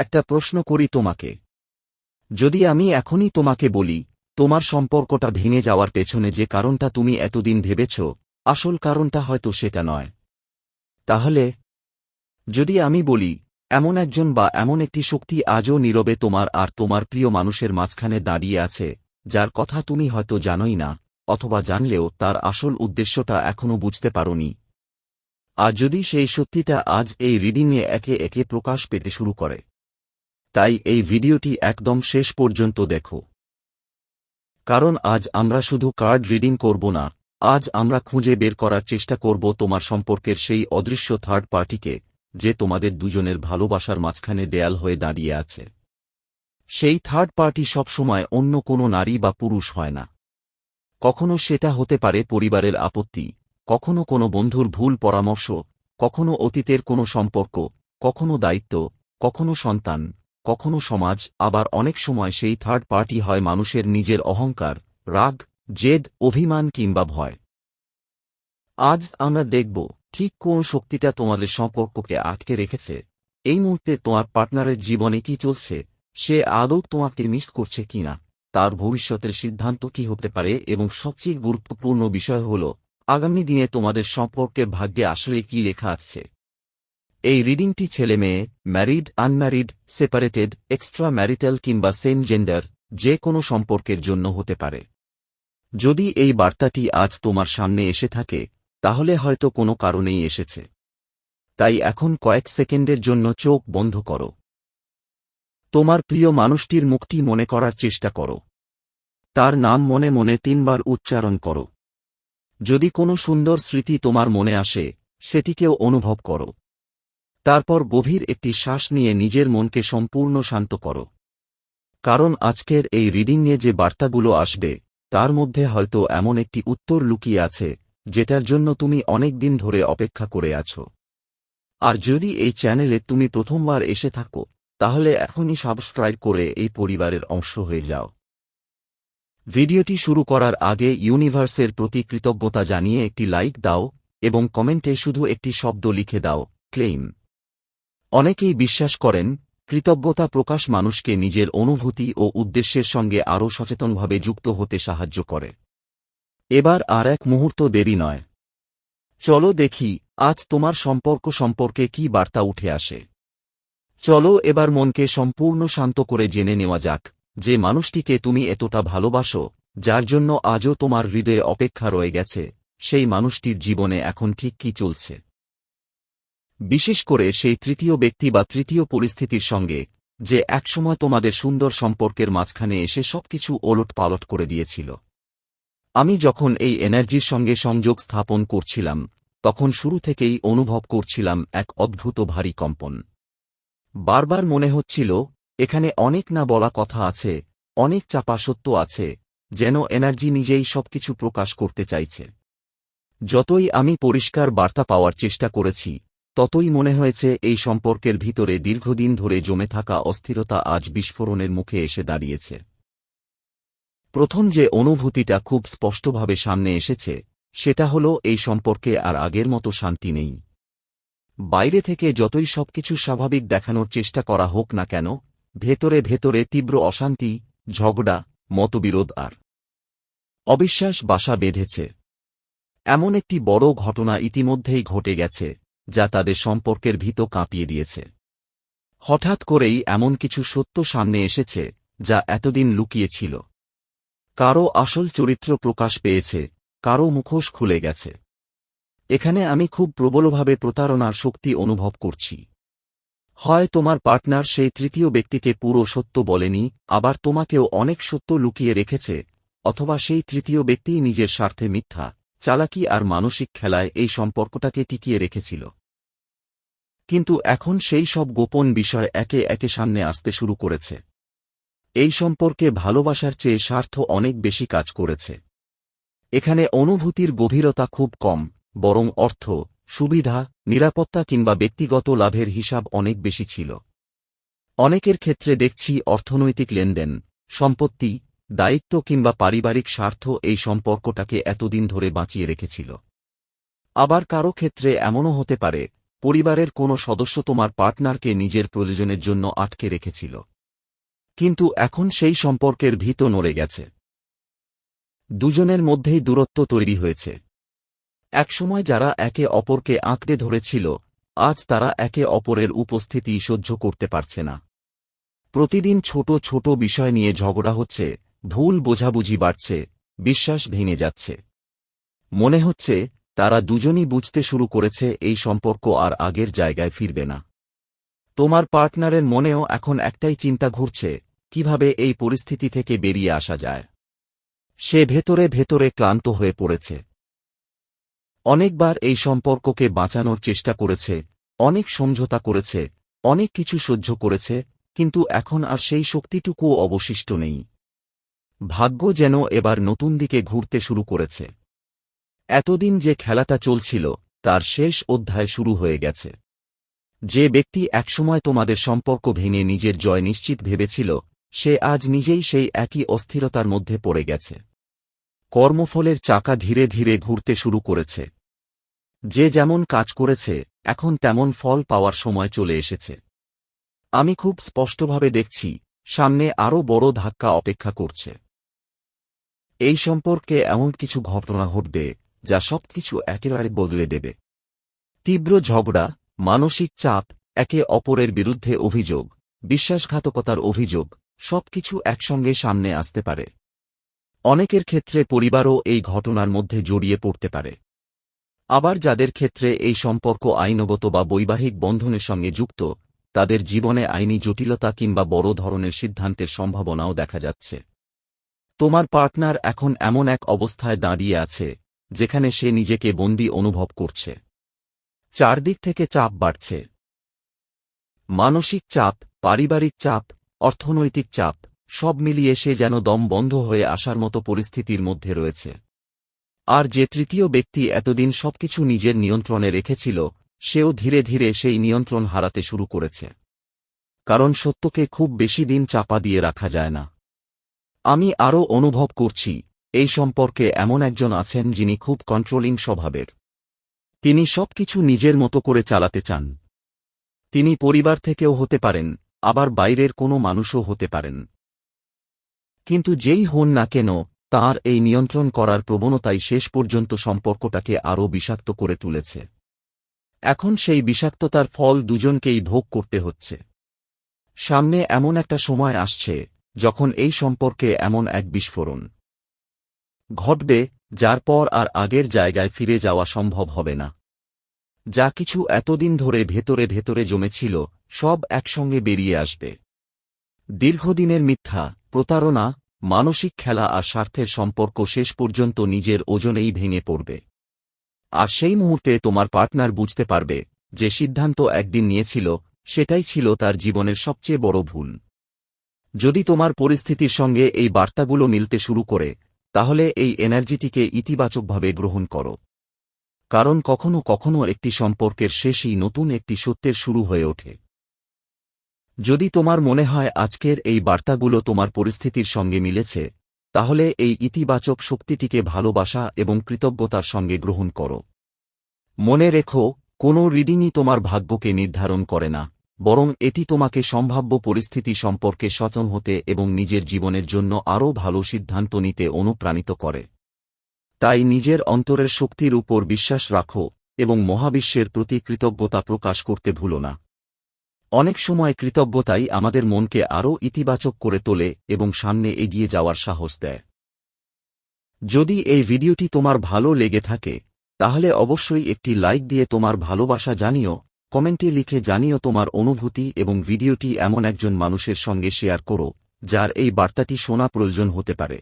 একটা প্রশ্ন করি তোমাকে। যদি আমি এখনই তোমাকে বলি তোমার সম্পর্কটা ভেঙে যাওয়ার পেছনে যে কারণটা তুমি এতদিন ভেবেছ, আসল কারণটা হয়তো সেটা নয়। তাহলে যদি আমি বলি এমন একজন বা এমন একটি শক্তি আজও নীরবে তোমার আর তোমার প্রিয় মানুষের মাঝখানে দাঁড়িয়ে আছে, যার কথা তুমি হয়তো জানোই না, অথবা জানলেও তার আসল উদ্দেশ্যটা এখনও বুঝতে পারোনি। আর যদি সেই সত্যিটা আজ এই রিডিংয়ে একে একে প্রকাশ পেতে শুরু করে, তাই এই ভিডিওটি একদম শেষ পর্যন্ত দেখো। কারণ আজ আমরা শুধু কার্ড রিডিং করব না, আজ আমরা খুঁজে বের করার চেষ্টা করব তোমার সম্পর্কের সেই অদৃশ্য থার্ড পার্টিকে, যে তোমাদের দুজনের ভালোবাসার মাঝখানে দেয়াল হয়ে দাঁড়িয়ে আছে। সেই থার্ড পার্টি সবসময় অন্য কোনো নারী বা পুরুষ হয় না। কখনো সেটা হতে পারে পরিবারের আপত্তি, কখনো কোনো বন্ধুর ভুল পরামর্শ, কখনো অতীতের কোনো সম্পর্ক, কখনো দায়িত্ব, কখনো সন্তান, কখনো সমাজ, আবার অনেক সময় সেই থার্ড পার্টি হয় মানুষের নিজের অহংকার, রাগ, জেদ, অভিমান কিংবা ভয়। আজ আমরা দেখব ঠিক কোন শক্তিটা তোমাদের সম্পর্ককে আটকে রেখেছে। এই মুহূর্তে তোমার পার্টনারের জীবনে কি চলছে, সে আদৌ তোমাকে মিস করছে কিনা, তার ভবিষ্যতের সিদ্ধান্ত কি হতে পারে, এবং সবচেয়ে গুরুত্বপূর্ণ বিষয় হল আগামী দিনে তোমাদের সম্পর্কের ভাগ্যে আসলে কি লেখা আছে। এই রিডিংটি ছেলে মেয়ে, married, unmarried, separated, extra marital কিংবা সেম জেন্ডার যে কোনো সম্পর্কের জন্য হতে পারে। যদি এই বার্তাটি আজ তোমার সামনে এসে থাকে, তাহলে হয়তো কোনো কারণেই এসেছে। তাই এখন কয়েক সেকেন্ডের জন্য চোখ বন্ধ করো। তোমার প্রিয় মানুষটির মুখটি মনে করার চেষ্টা করো। তার নাম মনে মনে 3 বার উচ্চারণ করো। যদি কোনো সুন্দর স্মৃতি তোমার মনে আসে, সেটিকেও অনুভব করো। তারপর গভীর একটি শ্বাস নিয়ে নিজের মনকে সম্পূর্ণ শান্ত করো। কারণ আজকের এই রিডিংয়ে যে বার্তাগুলো আসবে, তার মধ্যে হয়তো এমন একটি উত্তর লুকিয়ে আছে, যেটার জন্য তুমি অনেক দিন ধরে অপেক্ষা করে আছো। আর যদি এই চ্যানেলে তুমি প্রথমবার এসে থাকো, তাহলে এখনই সাবস্ক্রাইব করে এই পরিবারের অংশ হয়ে যাও। ভিডিওটি শুরু করার আগে ইউনিভার্সের প্রতি কৃতজ্ঞতা জানিয়ে একটি লাইক দাও এবং কমেন্টে শুধু একটি শব্দ লিখে দাও, ক্লেইম। অনেকেই বিশ্বাস করেন কৃতজ্ঞতা প্রকাশ মানুষকে নিজের অনুভূতি ও উদ্দেশ্যের সঙ্গে আরও সচেতনভাবে যুক্ত হতে সাহায্য করে। এবার আর এক মুহূর্ত দেরি নয়। চলো দেখি আজ তোমার সম্পর্ক সম্পর্কে কি বার্তা উঠে আসে। চলো এবার মনকে সম্পূর্ণ শান্ত করে জেনে নেওয়া যাক, যে মানুষটিকে তুমি এতটা ভালোবাসো, যার জন্য আজও তোমার হৃদয়ে অপেক্ষা রয়ে গেছে, সেই মানুষটির জীবনে এখন ঠিক কি চলছে। বিশেষ করে সেই তৃতীয় ব্যক্তি বা তৃতীয় পরিস্থিতির সঙ্গে, যে একসময় তোমাদের সুন্দর সম্পর্কের মাঝখানে এসে সবকিছু ওলটপালট করে দিয়েছিল। আমি যখন এই এনার্জির সঙ্গে সংযোগ স্থাপন করছিলাম, তখন শুরু থেকেই অনুভব করছিলাম এক অদ্ভুত ভারী কম্পন। বারবার মনে হচ্ছিল এখানে অনেক না বলা কথা আছে, অনেক চাপা সত্য আছে, যেন এনার্জি নিজেই সবকিছু প্রকাশ করতে চাইছে। যতই আমি পরিষ্কার বার্তা পাওয়ার চেষ্টা করেছি, ততই মনে হয়েছে এই সম্পর্কের ভিতরে দীর্ঘদিন ধরে জমে থাকা অস্থিরতা আজ বিস্ফোরণের মুখে এসে দাঁড়িয়েছে। প্রথম যে অনুভূতিটা খুব স্পষ্টভাবে সামনে এসেছে, সেটা হলো এই সম্পর্কে আর আগের মতো শান্তি নেই। বাইরে থেকে যতই সবকিছু স্বাভাবিক দেখানোর চেষ্টা করা হোক না কেন, ভেতরে ভেতরে তীব্র অশান্তি, ঝগড়া, মতবিরোধ আর অবিশ্বাস বাসা বেঁধেছে। এমন একটি বড় ঘটনা ইতিমধ্যেই ঘটে গেছে, যা তাদের সম্পর্কের ভিত কাঁপিয়ে দিয়েছে। হঠাৎ করেই এমন কিছু সত্য সামনে এসেছে, যা এতদিন লুকিয়ে ছিল। কারো আসল চরিত্র প্রকাশ পেয়েছে, কারো মুখোশ খুলে গেছে। এখানে আমি খুব প্রবলভাবে প্রতারণার শক্তি অনুভব করছি। হয় তোমার পার্টনার সেই তৃতীয় ব্যক্তিকে পুরো সত্য বলেনি, আবার তোমাকেও অনেক সত্য লুকিয়ে রেখেছে, অথবা সেই তৃতীয় ব্যক্তিই নিজের স্বার্থে মিথ্যা, চালাকি আর মানসিক খেলায় এই সম্পর্কটাকে টিকিয়ে রেখেছিল। কিন্তু এখন সেই সব গোপন বিষয় একে একে সামনে আসতে শুরু করেছে। এই সম্পর্কে ভালোবাসার চেয়ে স্বার্থ অনেক বেশি কাজ করেছে। এখানে অনুভূতির গভীরতা খুব কম, বরং অর্থ, সুবিধা, নিরাপত্তা কিংবা ব্যক্তিগত লাভের হিসাব অনেক বেশি ছিল। অনেকের ক্ষেত্রে দেখছি অর্থনৈতিক লেনদেন, সম্পত্তি, দায়িত্ব কিংবা পারিবারিক স্বার্থ এই সম্পর্কটাকে এতদিন ধরে বাঁচিয়ে রেখেছিল। আবার কারো ক্ষেত্রে এমনও হতে পারে পরিবারের কোনো সদস্য তোমার পার্টনারকে নিজের প্রয়োজনের জন্য আটকে রেখেছিল। কিন্তু এখন সেই সম্পর্কের ভিত নড়ে গেছে। দুজনের মধ্যেই দূরত্ব তৈরি হয়েছে। একসময় যারা একে অপরকে আঁকড়ে ধরেছিল, আজ তারা একে অপরের উপস্থিতি সহ্য করতে পারছে না। প্রতিদিন ছোট ছোট বিষয় নিয়ে ঝগড়া হচ্ছে, ভুল বোঝাবুঝি বাড়ছে, বিশ্বাস ভেঙে যাচ্ছে। মনে হচ্ছে তারা দুজনই বুঝতে শুরু করেছে এই সম্পর্ক আর আগের জায়গায় ফিরবে না। তোমার পার্টনারের মনেও এখন একটাই চিন্তা ঘুরছে, কিভাবে এই পরিস্থিতি থেকে বেরিয়ে আসা যায়। সে ভেতরে ভেতরে ক্লান্ত হয়ে পড়েছে। অনেকবার এই সম্পর্ককে বাঁচানোর চেষ্টা করেছে, অনেক সমঝোতা করেছে, অনেক কিছু সহ্য করেছে, কিন্তু এখন আর সেই শক্তিটুকুও অবশিষ্ট নেই। ভাগ্য যেন এবার নতুন দিকে ঘুরতে শুরু করেছে। এতদিন যে খেলাটা চলছিল তার শেষ অধ্যায় শুরু হয়ে গেছে। যে ব্যক্তি একসময় তোমাদের সম্পর্ক ভেঙে নিজের জয় নিশ্চিত ভেবেছিল, সে আজ নিজেই সেই একই অস্থিরতার মধ্যে পড়ে গেছে। কর্মফলের চাকা ধীরে ধীরে ঘুরতে শুরু করেছে। যে যেমন কাজ করেছে, এখন তেমন ফল পাওয়ার সময় চলে এসেছে। আমি খুব স্পষ্টভাবে দেখছি, সামনে আরও বড় ধাক্কা অপেক্ষা করছে। এই সম্পর্কে এমন কিছু ঘটনা ঘটবে যা সবকিছু একেবারে বদলে দেবে। তীব্র ঝগড়া, মানসিক চাপ, একে অপরের বিরুদ্ধে অভিযোগ, বিশ্বাসঘাতকতার অভিযোগ, সবকিছু একসঙ্গে সামনে আসতে পারে। অনেকের ক্ষেত্রে পরিবারও এই ঘটনার মধ্যে জড়িয়ে পড়তে পারে। আবার যাদের ক্ষেত্রে এই সম্পর্ক আইনগত বা বৈবাহিক বন্ধনের সঙ্গে যুক্ত, তাদের জীবনে আইনি জটিলতা কিংবা বড় ধরনের সিদ্ধান্তের সম্ভাবনাও দেখা যাচ্ছে। তোমার পার্টনার এখন এমন এক অবস্থায় দাঁড়িয়ে আছে যেখানে সে নিজেকে বন্দী অনুভব করছে। চারদিক থেকে চাপ বাড়ছে। মানসিক চাপ, পারিবারিক চাপ, অর্থনৈতিক চাপ, সব মিলিয়ে সে যেন দম বন্ধ হয়ে আসার মতো পরিস্থিতির মধ্যে রয়েছে। আর যে তৃতীয় ব্যক্তি এতদিন সবকিছু নিজের নিয়ন্ত্রণে রেখেছিল, সেও ধীরে ধীরে সেই নিয়ন্ত্রণ হারাতে শুরু করেছে। কারণ সত্যকে খুব বেশি দিন চাপা দিয়ে রাখা যায় না। আমি আরও অনুভব করছি, এই সম্পর্কে এমন একজন আছেন যিনি খুব কন্ট্রোলিং স্বভাবের। তিনি সবকিছু নিজের মতো করে চালাতে চান। তিনি পরিবার থেকেও হতে পারেন, আবার বাইরের কোনো মানুষও হতে পারেন। কিন্তু যেই হন না কেন, তাঁর এই নিয়ন্ত্রণ করার প্রবণতাই শেষ পর্যন্ত সম্পর্কটাকে আরও বিষাক্ত করে তুলেছে। এখন সেই বিষাক্ততার ফল দুজনকেই ভোগ করতে হচ্ছে। সামনে এমন একটা সময় আসছে যখন এই সম্পর্কে এমন এক বিস্ফোরণ ঘটবে, যার পর আর আগের জায়গায় ফিরে যাওয়া সম্ভব হবে না। যা কিছু এতদিন ধরে ভেতরে ভেতরে জমেছিল, সব একসঙ্গে বেরিয়ে আসবে। দীর্ঘদিনের মিথ্যা, প্রতারণা, মানসিক খেলা আর স্বার্থের সম্পর্ক শেষ পর্যন্ত নিজের ওজনেই ভেঙে পড়বে। আর সেই মুহূর্তে তোমার পার্টনার বুঝতে পারবে, যে সিদ্ধান্ত একদিন নিয়েছিল, সেটাই ছিল তার জীবনের সবচেয়ে বড় ভুল। যদি তোমার পরিস্থিতির সঙ্গে এই বার্তাগুলো মিলতে শুরু করে, তাহলে এই এনার্জিটিকে ইতিবাচকভাবে গ্রহণ করো। কারণ কখনো কখনো একটি সম্পর্কের শেষই নতুন একটি সত্যের শুরু হয়ে ওঠে। যদি তোমার মনে হয় আজকের এই বার্তাগুলো তোমার পরিস্থিতির সঙ্গে মিলেছে, তাহলে এই ইতিবাচক শক্তিটিকে ভালোবাসা এবং কৃতজ্ঞতার সঙ্গে গ্রহণ করো। মনে রেখো, কোনো রিডিংই তোমার ভাগ্যকে নির্ধারণ করে না, বরং এটি তোমাকে সম্ভাব্য পরিস্থিতি সম্পর্কে সচেতন হতে এবং নিজের জীবনের জন্য আরও ভালো সিদ্ধান্ত নিতে অনুপ্রাণিত করে। তাই নিজের অন্তরের শক্তির উপর বিশ্বাস রাখো এবং মহাবিশ্বের প্রতি কৃতজ্ঞতা প্রকাশ করতে ভুলো না। অনেক সময় কৃতজ্ঞতাই আমাদের মনকে আরও ইতিবাচক করে তোলে এবং সামনে এগিয়ে যাওয়ার সাহস দেয়। যদি এই ভিডিওটি তোমার ভালো লেগে থাকে, তাহলে অবশ্যই একটি লাইক দিয়ে তোমার ভালোবাসা জানিও, কমেন্টে লিখে জানিও তোমার অনুভূতি এবং ভিডিওটি এমন একজন মানুষের সঙ্গে শেয়ার করো, যার এই বার্তাটি শোনা প্রয়োজন হতে পারে।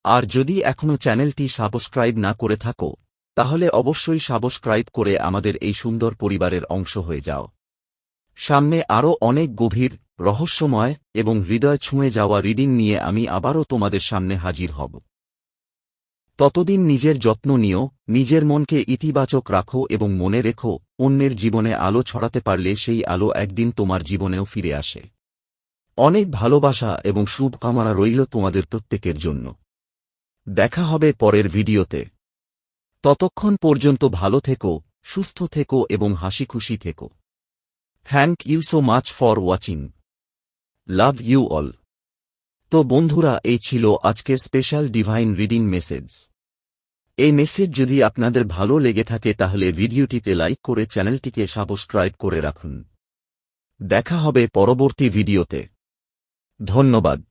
আর যদি এখনও চ্যানেলটি সাবস্ক্রাইব না করে থাকো, তাহলে অবশ্যই সাবস্ক্রাইব করে আমাদের এই সুন্দর পরিবারের অংশ হয়ে যাও। সামনে আরও অনেক গভীর, রহস্যময় এবং হৃদয় ছুঁয়ে যাওয়া রিডিং নিয়ে আমি আবারও তোমাদের সামনে হাজির হব। ততদিন নিজের যত্ন নিও, নিজের মনকে ইতিবাচক রাখো এবং মনে রেখো, অন্যের জীবনে আলো ছড়াতে পারলে সেই আলো একদিন তোমার জীবনেও ফিরে আসে। অনেক ভালোবাসা এবং শুভকামনা রইল তোমাদের প্রত্যেকের জন্য। দেখা হবে পরের ভিডিওতে। ততক্ষণ পর্যন্ত ভালো থেকো, সুস্থ থেকো এবং হাসিখুশি থেকো। Thank you so much for watching. Love you all. তো বন্ধুরা, এই ছিল আজকের স্পেশাল ডিভাইন রিডিং মেসেজ। এই মেসেজ যদি আপনাদের ভালো লেগে থাকে তাহলে ভিডিওটিতে লাইক করে চ্যানেলটিকে সাবস্ক্রাইব করে রাখুন। দেখা হবে পরবর্তী ভিডিওতে। ধন্যবাদ।